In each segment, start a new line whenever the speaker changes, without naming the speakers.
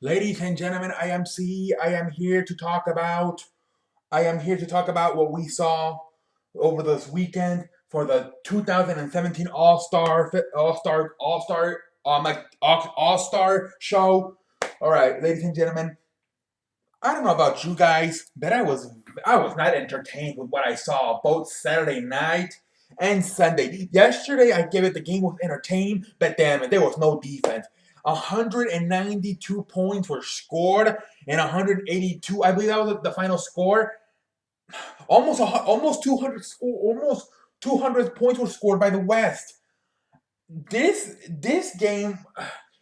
Ladies and gentlemen, I am C. I am here to talk about. I am here to talk about what we saw over this weekend for the 2017 All Star show. All right, ladies and gentlemen, I don't know about you guys, but I was not entertained with what I saw both Saturday night and Sunday. Yesterday, I gave it the game was entertaining, but damn it, there was no defense. 192 points were scored and 182. I believe that was the final score. Almost 200 points were scored by the West. This game,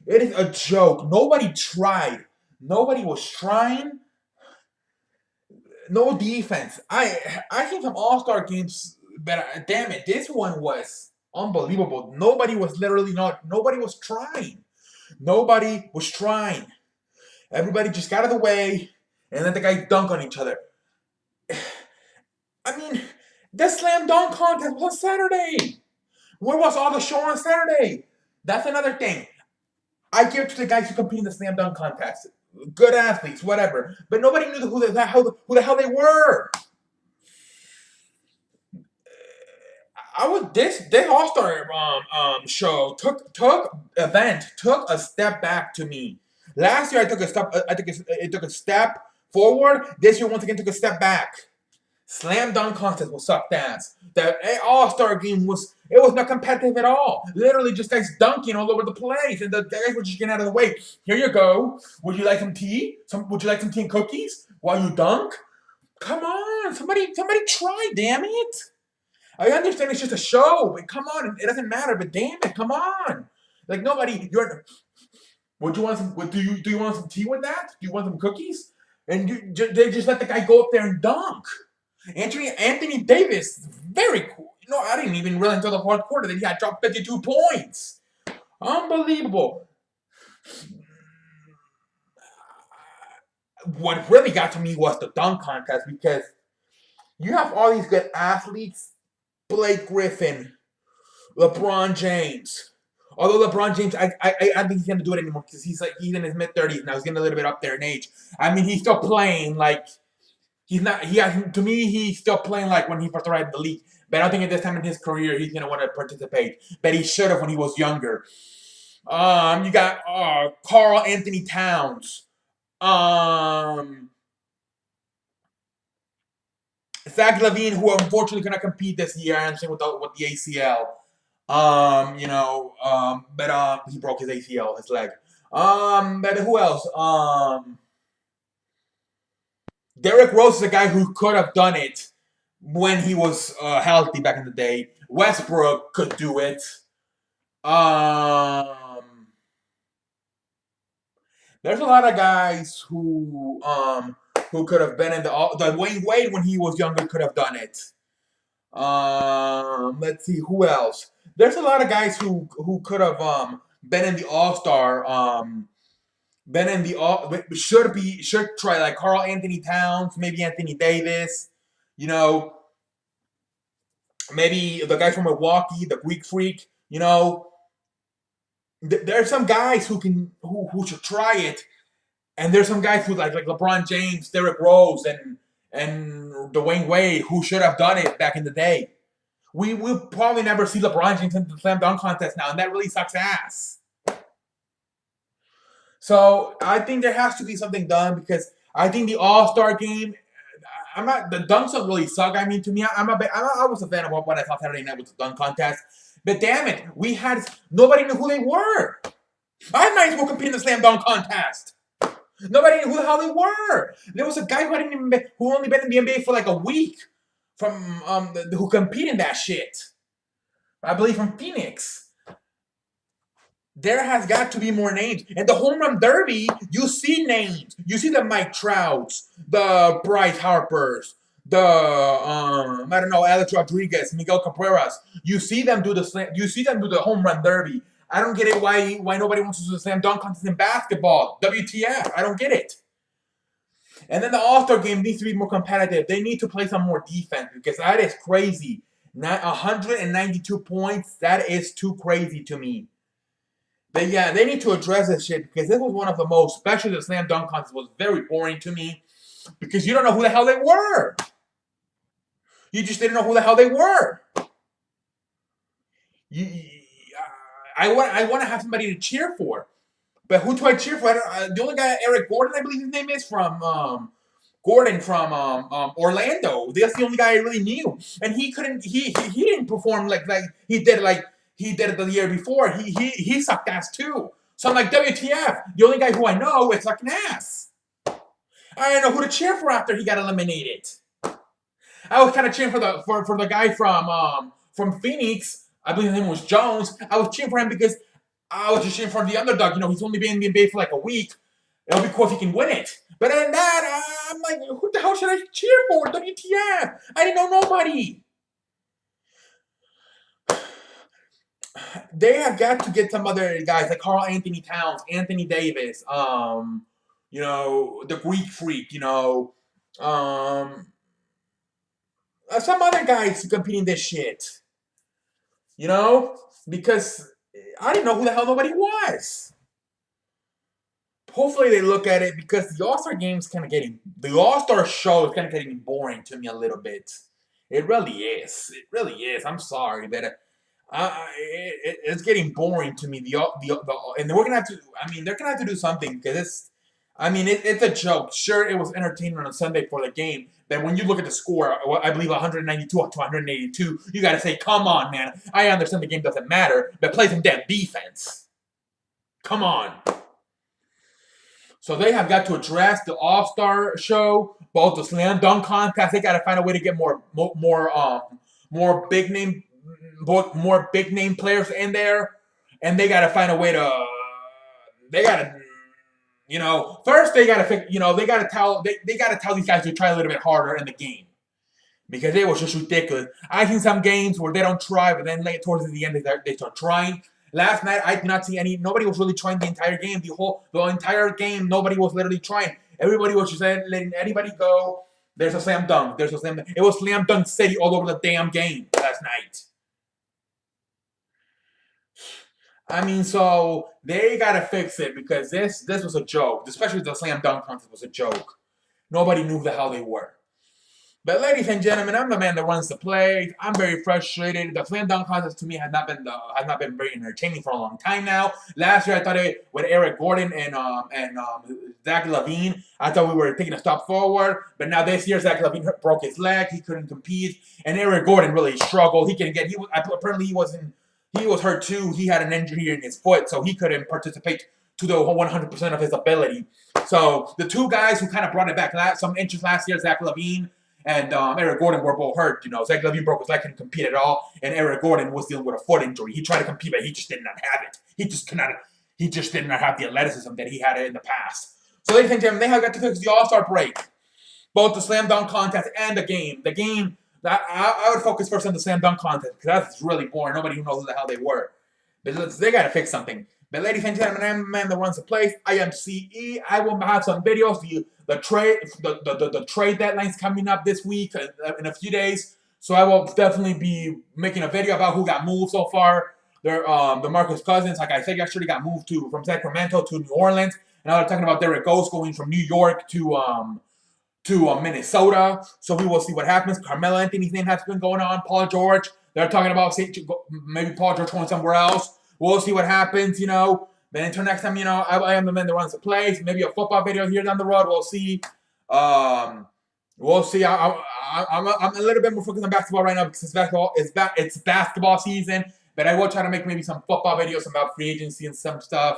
it is a joke. Nobody tried. Nobody was trying. No defense. I seen some All Star games, but damn it, this one was unbelievable. Nobody was trying. Nobody was trying. Everybody just got out of the way and let the guy dunk on each other. I mean, the slam dunk contest was on Saturday. Where was all the show on Saturday? That's another thing. I give it to the guys who compete in the slam dunk contest. Good athletes, whatever. But nobody knew who the hell they were. This All Star show took a step back to me. Last year it took a step forward. This year once again took a step back. Slam dunk contest was sucked ass. The All Star game was not competitive at all. Literally just guys dunking all over the place, and the guys were just getting out of the way. Here you go. Would you like some tea? Would you like some tea and cookies while you dunk? Come on, somebody try, damn it. I understand it's just a show, but come on, it doesn't matter. But damn it, come on! Like nobody, you're. Would you want some? Do you want some tea with that? Do you want some cookies? And they just let the guy go up there and dunk. Anthony Davis, very cool. I didn't even realize until the fourth quarter that he had dropped 52 points. Unbelievable. What really got to me was the dunk contest because you have all these good athletes. Blake Griffin, LeBron James. Although LeBron James, I don't think he's gonna do it anymore because he's in his mid-30s now. He's getting a little bit up there in age. I mean, he's still playing like he's not. To me, he's still playing like when he first arrived in the league. But I don't think at this time in his career he's gonna want to participate. But he should have when he was younger. You got Karl Anthony Towns. Zach LaVine, who unfortunately cannot compete this year, I understand with the ACL. But he broke his ACL, his leg. But who else? Derrick Rose is a guy who could have done it when he was healthy back in the day. Westbrook could do it. There's a lot of guys who could have been in the Dwayne Wade when he was younger could have done it. Let's see who else. There's a lot of guys who could have been in the All Star. Should try like Karl Anthony Towns, maybe Anthony Davis. Maybe the guy from Milwaukee, the Greek Freak. There's some guys who should try it. And there's some guys who like LeBron James, Derrick Rose, and Dwayne Wade who should have done it back in the day. We'll probably never see LeBron James in the slam dunk contest now, and that really sucks ass. So I think there has to be something done because I think the All Star game. The dunks don't really suck. I mean, to me, I was a fan of what I saw Saturday night with the dunk contest. But damn it, nobody knew who they were. I might as well compete in the slam dunk contest. Nobody knew who the hell they were. There was a guy who only been in the NBA for like a week who competed in that shit. I believe from Phoenix. There has got to be more names. And the home run derby, you see names. You see the Mike Trouts, the Bryce Harpers, the Alex Rodriguez, Miguel Cabreras. You see them do the home run derby. I don't get it why nobody wants to do the slam dunk contest in basketball. WTF? I don't get it. And then the All-Star game needs to be more competitive. They need to play some more defense because that is crazy. 192 points, that is too crazy to me. They need to address this shit because this was one of the most, especially the slam dunk contest, was very boring to me because you don't know who the hell they were. You just didn't know who the hell they were. You, I want to have somebody to cheer for, but who do I cheer for? The only guy, Eric Gordon, I believe his name is from Gordon from Orlando. That's the only guy I really knew, and he couldn't. He didn't perform like he did it the year before. He sucked ass too. So I'm like, WTF? The only guy who I know is sucking ass. I didn't know who to cheer for after he got eliminated. I was kind of cheering for the guy from Phoenix. I believe his name was Jones. I was cheering for him because I was just cheering for the underdog. You know, he's only been in the NBA for like a week. It'll be cool if he can win it. But other than that, I'm like, who the hell should I cheer for? WTF? I didn't know nobody. They have got to get some other guys like Karl-Anthony Towns, Anthony Davis, you know, the Greek Freak, you know, some other guys competing this shit. You know? Because I didn't know who the hell nobody was. Hopefully they look at it because the All-Star game's kind of getting, the All-Star show is kind of getting boring to me a little bit. It really is. It really is. I'm sorry, but it's getting boring to me. And we're gonna have to. I mean, they're gonna have to do something because it's a joke. Sure, it was entertaining on a Sunday for the game. But when you look at the score, I believe 192 to 182, you got to say, come on, man. I understand the game doesn't matter, but play some damn defense. Come on. So they have got to address the All-Star show, both the slam dunk contest. They got to find a way to get more big name players in there, and they got to find a way to. They got to. You know, first they gotta fix. You know, they gotta tell these guys to try a little bit harder in the game because it was just ridiculous. I've seen some games where they don't try, but then towards the end they start trying. Last night I did not see any. Nobody was really trying the entire game. The entire game, nobody was literally trying. Everybody was just letting anybody go. There's a slam dunk. There's a slam dunk. It was slam dunk city all over the damn game last night. I mean, so they gotta fix it because this was a joke. Especially the slam dunk contest was a joke. Nobody knew who the hell they were. But ladies and gentlemen, I'm the man that runs the place. I'm very frustrated. The slam dunk contest to me has not been very entertaining for a long time now. Last year I thought it with Eric Gordon and Zach LaVine. I thought we were taking a step forward. But now this year Zach LaVine broke his leg. He couldn't compete, and Eric Gordon really struggled. Apparently he was hurt too. He had an injury in his foot, so he couldn't participate to the 100% of his ability. So the two guys who kind of brought it back some inches last year, Zach LaVine and Eric Gordon, were both hurt. You know, Zach LaVine broke his leg, couldn't compete at all, and Eric Gordon was dealing with a foot injury. He tried to compete, but he just did not have it. He just did not have the athleticism that he had in the past. So ladies and gentlemen, they have got to fix the All-Star break, both the slam dunk contest and the game. The game. I would focus first on the slam dunk contest because that's really boring. Nobody knows who the hell they were. But they got to fix something. But ladies and gentlemen, I'm the man that runs the place. I am CE. I will have some videos. The trade deadline's coming up this week in a few days. So I will definitely be making a video about who got moved so far. The Marcus Cousins, like I said yesterday, got moved from Sacramento to New Orleans. And now they're talking about Derrick Rose going from New York to Minnesota. So we will see what happens. Carmelo Anthony's name has been going on. Paul George. They're talking about maybe Paul George going somewhere else. We'll see what happens, you know. Then until next time, you know, I am the man that runs the place. Maybe a football video here down the road. We'll see. We'll see. I'm a little bit more focused on basketball right now because it's basketball season. But I will try to make maybe some football videos about free agency and some stuff.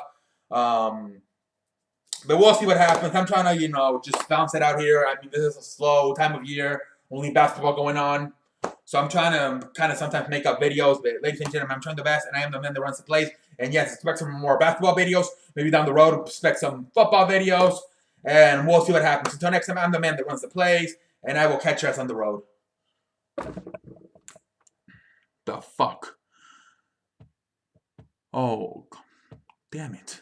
But we'll see what happens. I'm trying to, you know, just bounce it out here. I mean, this is a slow time of year. Only basketball going on. So I'm trying to kind of sometimes make up videos. But ladies and gentlemen, I'm trying the best. And I am the man that runs the place. And yes, expect some more basketball videos. Maybe down the road, expect some football videos. And we'll see what happens. Until next time, I'm the man that runs the place. And I will catch us on the road. The fuck? Oh, damn it.